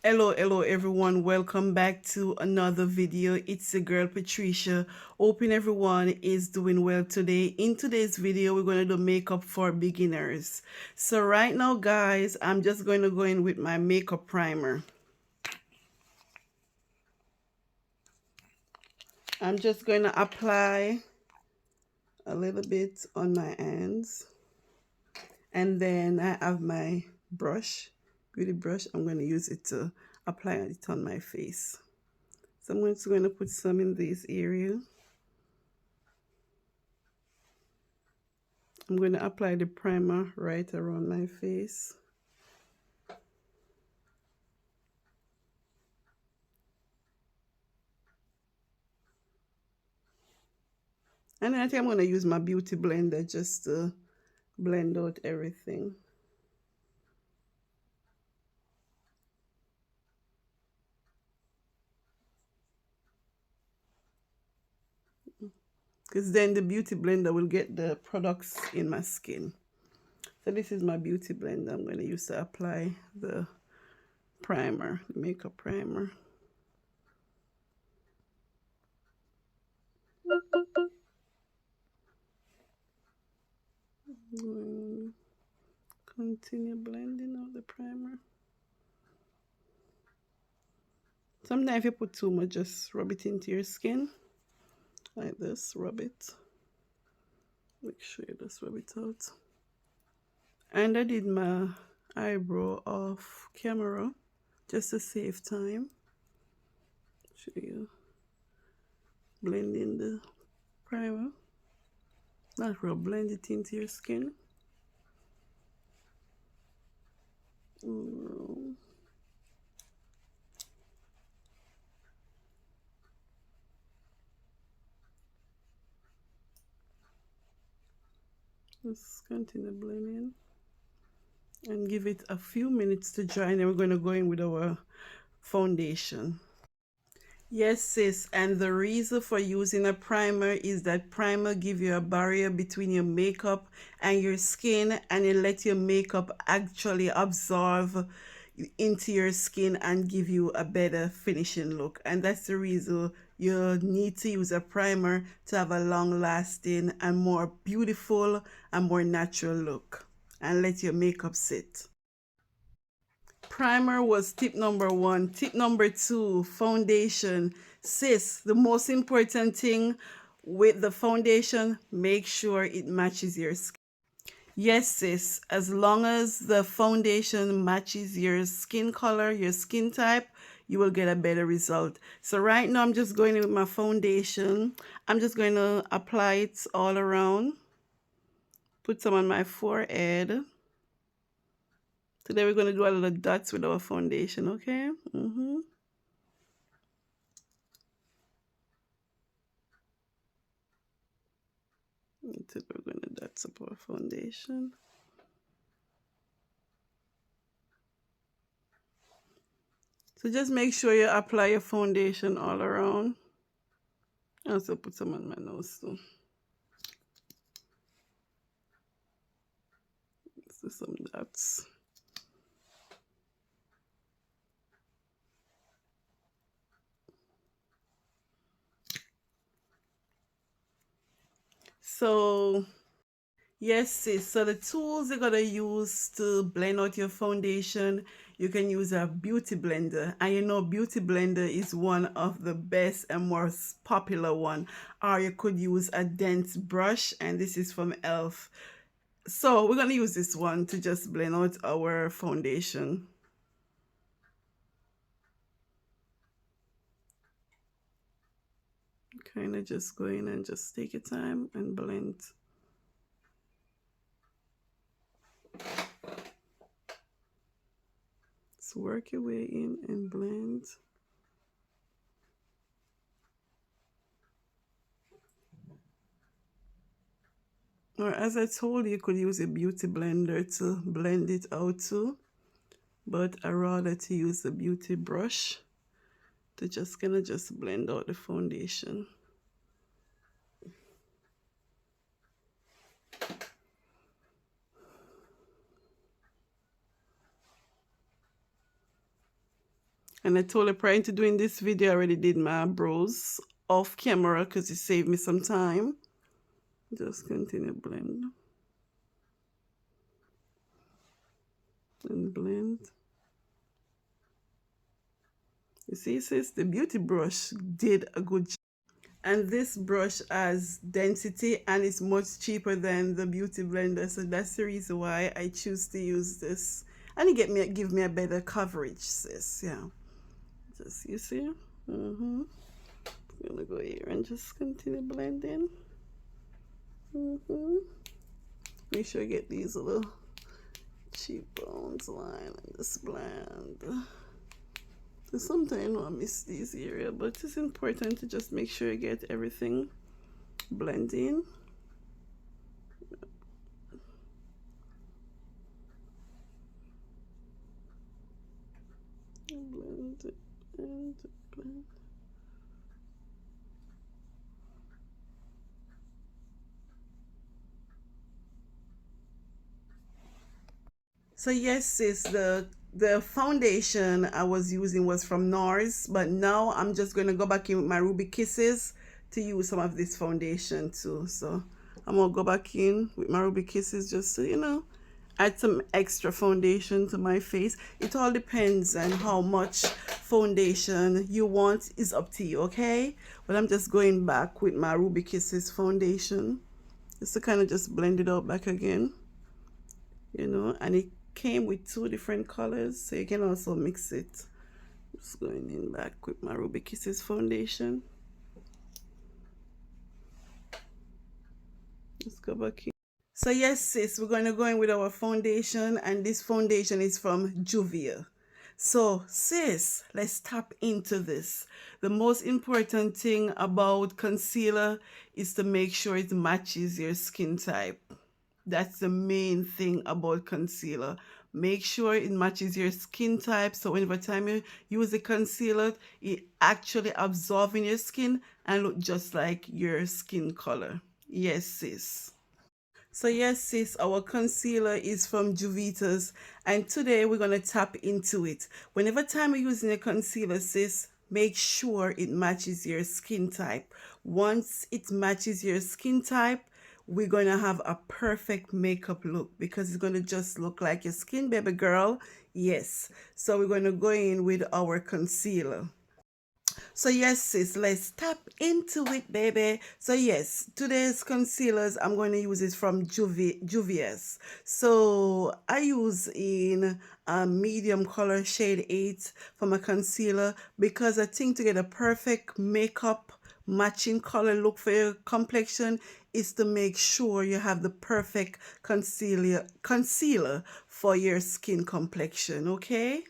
Hello everyone, welcome back to another video. It's the girl Patricia. Hoping everyone is doing well today. In today's video we're going to do makeup for beginners. So right now guys, I'm just going to go in with my makeup primer. I'm just going to apply a little bit on my hands, and then I have my brush, beauty brush. I'm going to use it to apply it on my face. So I'm just going to put some in this area. I'm going to apply the primer right around my face. And then I think I'm going to use my beauty blender just to blend out everything. Because then the beauty blender will get the products in my skin. So this is my beauty blender I'm going to use to apply the primer, the makeup primer. Continue blending out the primer. Sometimes if you put too much, just rub it into your skin like this. Rub it. Make sure you just rub it out. And I did my eyebrow off camera just to save time. Show you blend in the primer. Not real, blend it into your skin. Just continue blending and give it a few minutes to dry, and then we're going to go in with our foundation. Yes, sis, and the reason for using a primer is that primer give you a barrier between your makeup and your skin, and it let your makeup actually absorb into your skin and give you a better finishing look. And that's the reason you need to use a primer to have a long lasting and more beautiful and more natural look, and let your makeup sit. Primer was tip number 1. Tip number 2, foundation. Sis, the most important thing with the foundation, make sure it matches your skin. Yes, sis, as long as the foundation matches your skin color, your skin type, you will get a better result. So right now I'm just going in with my foundation. I'm just going to apply it all around. Put some on my forehead. Today we're going to do a little dots with our foundation, okay? Today we're going to dots up our foundation. So just make sure you apply your foundation all around. I also put some on my nose too. Let's do some dots. So yes, sis. So the tools you're gonna use to blend out your foundation, you can use a beauty blender. And you know, beauty blender is one of the best and most popular one. Or you could use a dense brush, and this is from Elf. So we're gonna use this one to just blend out our foundation. Kind of just go in and just take your time and blend. So work your way in and blend. Or as I told you, you could use a beauty blender to blend it out too, but I rather to use the beauty brush to just kind of just blend out the foundation. And I told her prior to doing this video, I already did my brows off camera because it saved me some time. Just continue blend and blend. You see, sis, the beauty brush did a good job. And this brush has density and it's much cheaper than the beauty blender, so that's the reason why I choose to use this. And it give me a better coverage, sis. Yeah, just you see. I'm gonna go here and just continue blending. Make sure I get these little cheekbones line and just blend. So sometimes I miss these areas, but it's important to just make sure you get everything blending. Blend and blend. So yes, sis, the foundation I was using was from NARS, but now I'm just gonna go back in with my Ruby Kisses to use some of this foundation too. So I'm gonna go back in with my Ruby Kisses just to, you know, add some extra foundation to my face. It all depends on how much foundation you want, is up to you, okay? But I'm just going back with my Ruby Kisses foundation just to kind of just blend it out back again, you know, and it came with 2 different colors, so you can also mix it. Just going in back with my Ruby Kisses foundation. Let's go back in. So yes, sis, we're going to go in with our foundation, and this foundation is from Juvia. So sis, let's tap into this. The most important thing about concealer is to make sure it matches your skin type. That's the main thing about concealer. Make sure it matches your skin type, so whenever time you use the concealer, it actually absorbs in your skin and look just like your skin color. Yes, sis. So yes, sis, our concealer is from Juvita's, and today we're going to tap into it. Whenever time you're using a concealer, sis, make sure it matches your skin type. Once it matches your skin type, we're going to have a perfect makeup look because it's going to just look like your skin, baby girl. Yes. So we're going to go in with our concealer. So yes, sis, let's tap into it, baby. So yes, today's concealers, I'm going to use it from Juvia's. So I use in a medium color shade 8 for my concealer because I think to get a perfect makeup matching color look for your complexion is to make sure you have the perfect concealer for your skin complexion, okay?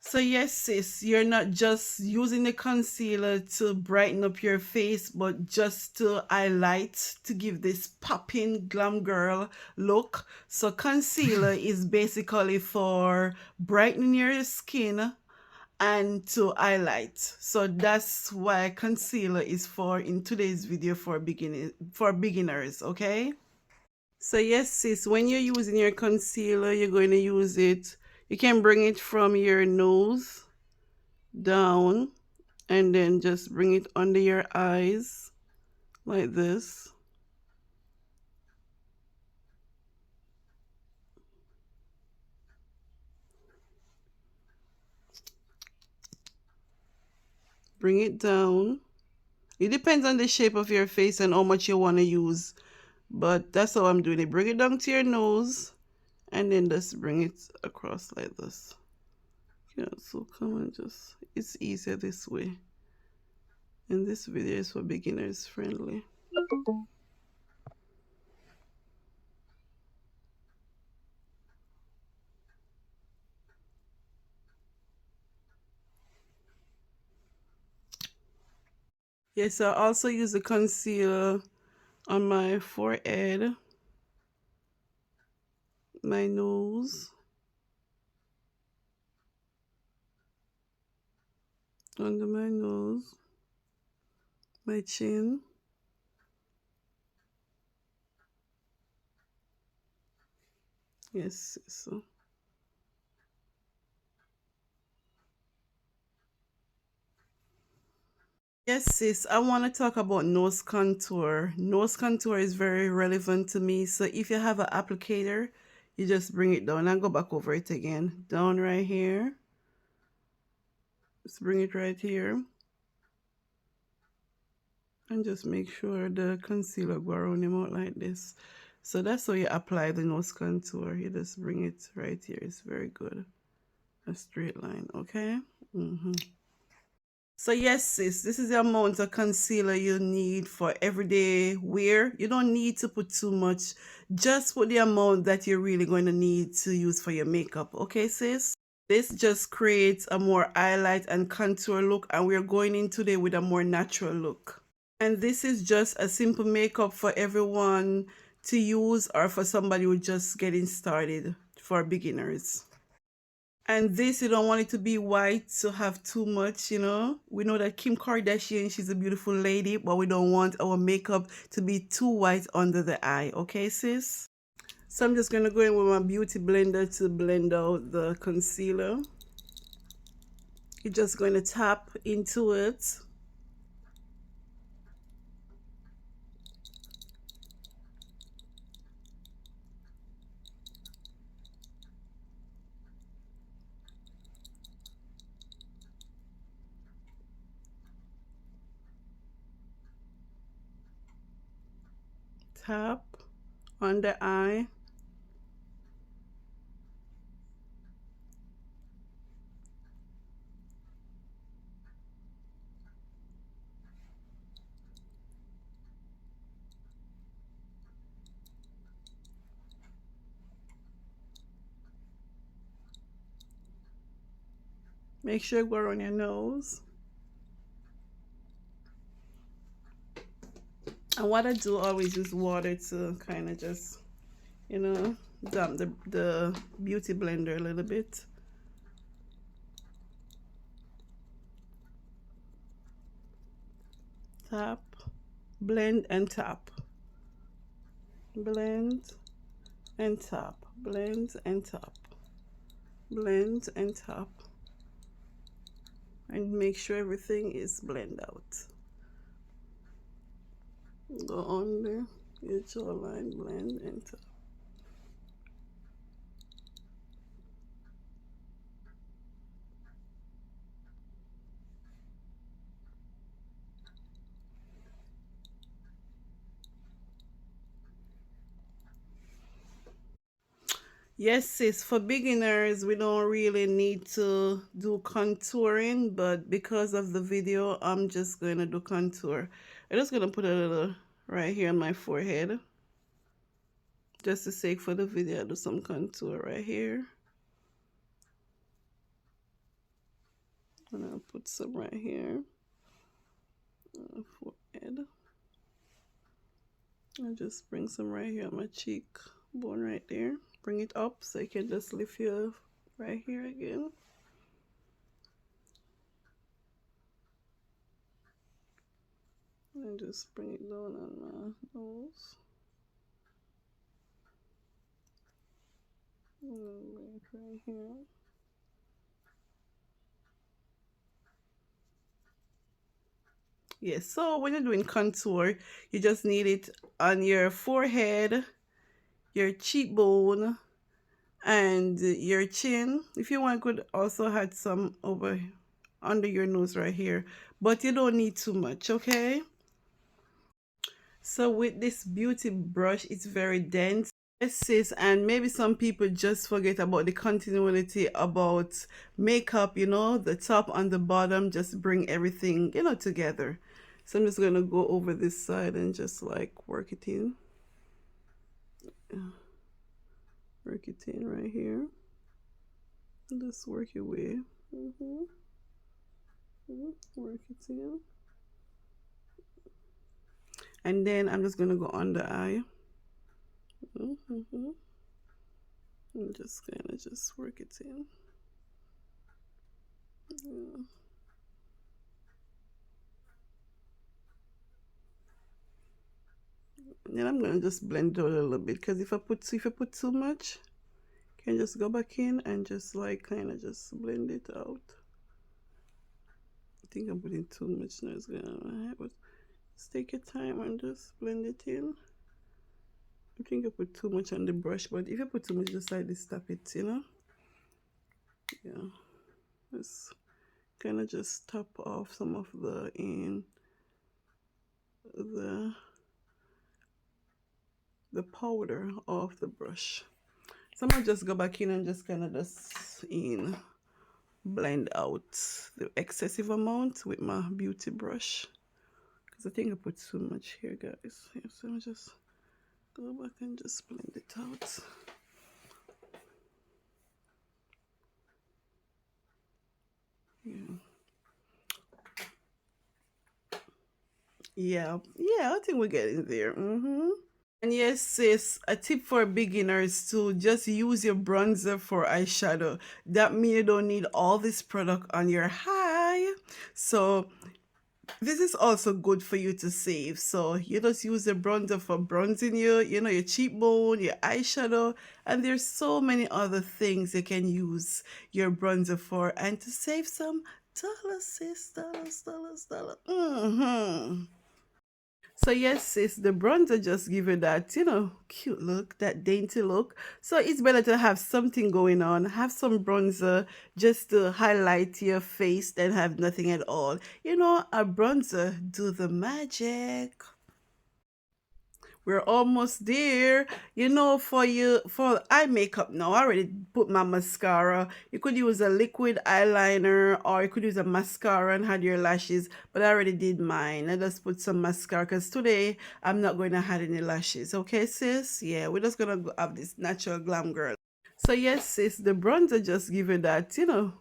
So yes, sis, you're not just using the concealer to brighten up your face, but just to highlight, to give this popping glam girl look. So concealer is basically for brightening your skin and to highlight. So that's why concealer is for in today's video for beginners, okay? So yes, sis, when you're using your concealer, you're going to use it. You can bring it from your nose down and then just bring it under your eyes like this. Bring it down. It depends on the shape of your face and how much you want to use, but that's how I'm doing it. Bring it down to your nose and then just bring it across like this. Yeah, so come on, just, it's easier this way. And this video is for beginners friendly. Yes, I also use the concealer on my forehead, my nose, under my nose, my chin. Yes, so Yes, sis, I want to talk about nose contour. Nose contour is very relevant to me. So if you have an applicator, you just bring it down and go back over it again. Down right here. Just bring it right here. And just make sure the concealer go around your mouth like this. So that's how you apply the nose contour. You just bring it right here. It's very good. A straight line, okay? So yes, sis, this is the amount of concealer you need for everyday wear. You don't need to put too much. Just put the amount that you're really going to need to use for your makeup. Okay, sis? This just creates a more highlight and contour look, and we're going in today with a more natural look. And this is just a simple makeup for everyone to use or for somebody who just getting started for beginners. And this, you don't want it to be white to have too much, you know. We know that Kim Kardashian, she's a beautiful lady, but we don't want our makeup to be too white under the eye. Okay, sis? So I'm just going to go in with my beauty blender to blend out the concealer. You're just going to tap into it. Tap on the eye. Make sure you go around your nose. And what I do always use water to kind of just, you know, damp the beauty blender a little bit. Tap, blend and tap. Blend and tap. Blend and tap. Blend and tap. And make sure everything is blend out. Go under your jawline, blend and tap. Yes, sis, for beginners, we don't really need to do contouring, but because of the video, I'm just going to do contour. I'm just going to put a little right here on my forehead. Just to sake for the video, I'll do some contour right here. And I'll put some right here on the forehead. I'll just bring some right here on my cheek bone right there. Bring it up so you can just lift your right here again. And just bring it down on my nose. And bring it right here. Yes, so when you're doing contour, you just need it on your forehead, your cheekbone, and your chin. If you want, could also add some over under your nose right here, but you don't need too much, okay? So with this beauty brush, it's very dense. Yes, sis, and maybe some people just forget about the continuity about makeup, you know, the top and the bottom, just bring everything, you know, together. So I'm just gonna go over this side and just like work it in. Work it in right here. Just work your way. Work it in. And then I'm just gonna go on the eye. And just kind of just work it in. And then I'm gonna just blend it out a little bit, because if I put too much, you can just go back in and just like kind of just blend it out. think I'm putting too much now. It's gonna, but just take your time and just blend it in. I think I put too much on the brush, but if you put too much, just slightly stop it, you know? Yeah. Just kind of just top off some of the the powder off the brush. So I'm gonna just go back in and just kind of just blend out the excessive amount with my beauty brush, because I think I put too much here, guys. Yeah, so I'm just go back and just blend it out. Yeah. Yeah, I think we're getting there. And yes, sis, a tip for beginners to just use your bronzer for eyeshadow. That means you don't need all this product on your eye. So this is also good for you to save. So you just use the bronzer for bronzing your cheekbone, your eyeshadow, and there's so many other things you can use your bronzer for, and to save some dollars, sis, dollars. So yes, sis, the bronzer just give you that, cute look, that dainty look. So it's better to have something going on, have some bronzer just to highlight your face than have nothing at all. A bronzer do the magic. We're almost there. For eye makeup now, I already put my mascara. You could use a liquid eyeliner, or you could use a mascara and hide your lashes, but I already did mine. I just put some mascara because today I'm not going to hide any lashes. Okay, sis? Yeah, we're just going to have this natural glam girl. So yes, sis, the bronzer just give you that,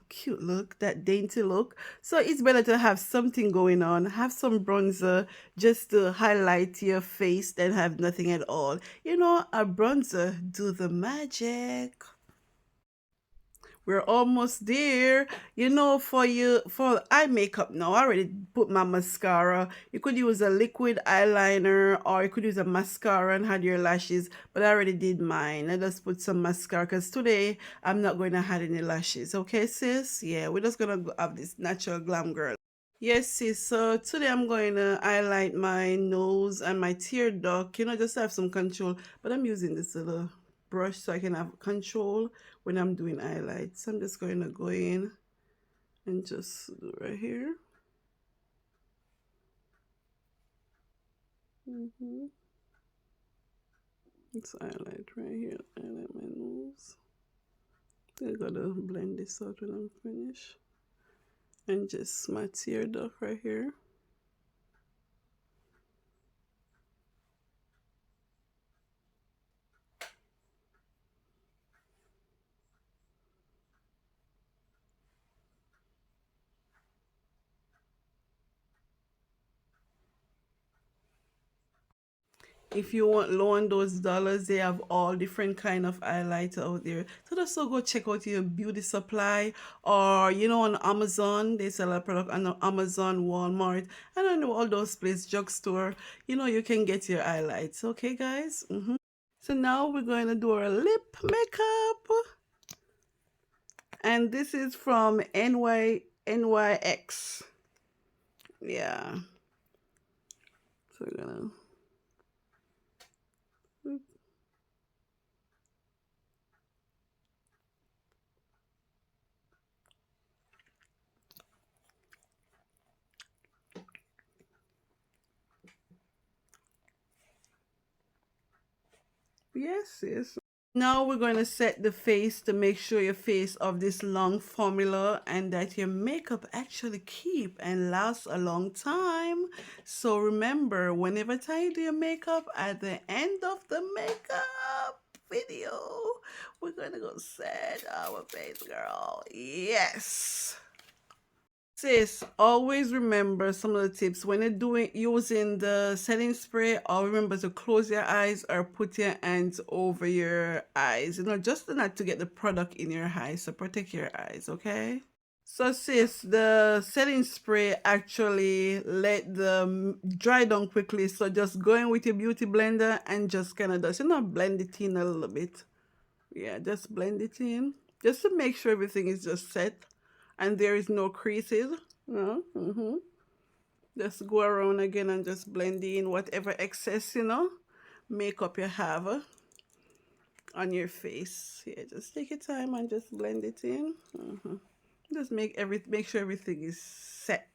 cute look, that dainty look. So it's better to have something going on, have some bronzer just to highlight your face than have nothing at all. A bronzer do the magic. We're almost there. For eye makeup now, I already put my mascara. You could use a liquid eyeliner, or you could use a mascara and hide your lashes, but I already did mine. I just put some mascara because today I'm not going to hide any lashes. Okay, sis? Yeah, we're just going to have this natural glam girl. Yes, sis. So today I'm going to highlight my nose and my tear duct, just to have some control. But I'm using this little brush so I can have control when I'm doing highlights. So I'm just going to go in and just do right here. Let's highlight right here. Highlight my nose. I gotta blend this out when I'm finished. And just my tear duct right here. If you want low on those dollars, they have all different kind of highlighter out there. So just so go check out your beauty supply, or on Amazon. They sell a product on Amazon, Walmart, I don't know, all those places, drugstore. You can get your highlights. Okay, guys. So now we're going to do our lip makeup, and this is from NYX. Yeah. So we're gonna. Yes, yes. Now we're going to set the face to make sure your face of this long formula and that your makeup actually keep and lasts a long time. So remember, whenever time you do your makeup, at the end of the makeup video, we're going to go set our face, girl. Yes. Sis, always remember some of the tips when you're using the setting spray. All remember to close your eyes or put your hands over your eyes. Just not to get the product in your eyes. So protect your eyes, okay? So sis, the setting spray actually let the dry down quickly. So just go in with your beauty blender and just kind of blend it in a little bit. Yeah, just blend it in just to make sure everything is just set and there is no creases. No? Just go around again and just blend in whatever excess, makeup you have on your face. Yeah, just take your time and just blend it in. Just make sure everything is set.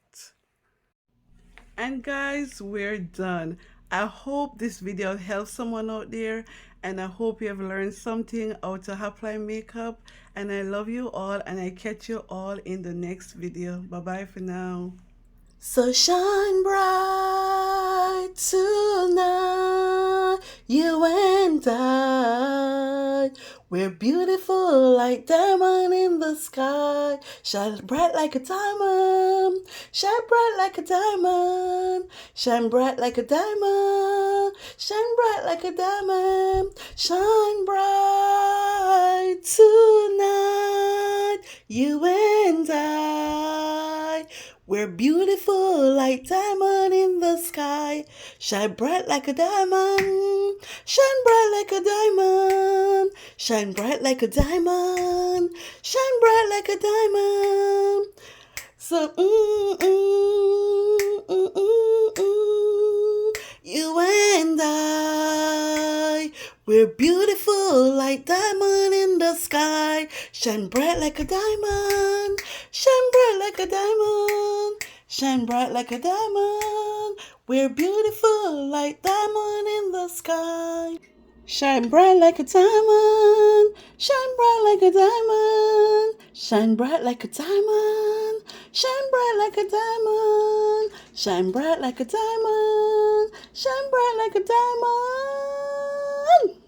And guys, we're done. I hope this video helps someone out there, and I hope you have learned something how to apply makeup. And I love you all, and I catch you all in the next video. Bye bye for now. So shine bright tonight, you and I. We're beautiful like diamond in the sky. Shine bright like a diamond. Shine bright like a diamond. Shine bright like a diamond. Shine bright like a diamond. Shine bright tonight, you and I. We're beautiful like diamond in the sky. Shine bright like a diamond. Shine bright like a diamond. Shine bright like a diamond. Shine bright like a diamond. So, you and I, we're beautiful like diamond in the sky. Shine bright like a diamond. Shine bright like a diamond. Shine bright like a diamond. We're beautiful like diamond in the sky. Shine bright like a diamond. Shine bright like a diamond. Shine bright like a diamond. Shine bright like a diamond. Shine bright like a diamond. Shine bright like a diamond.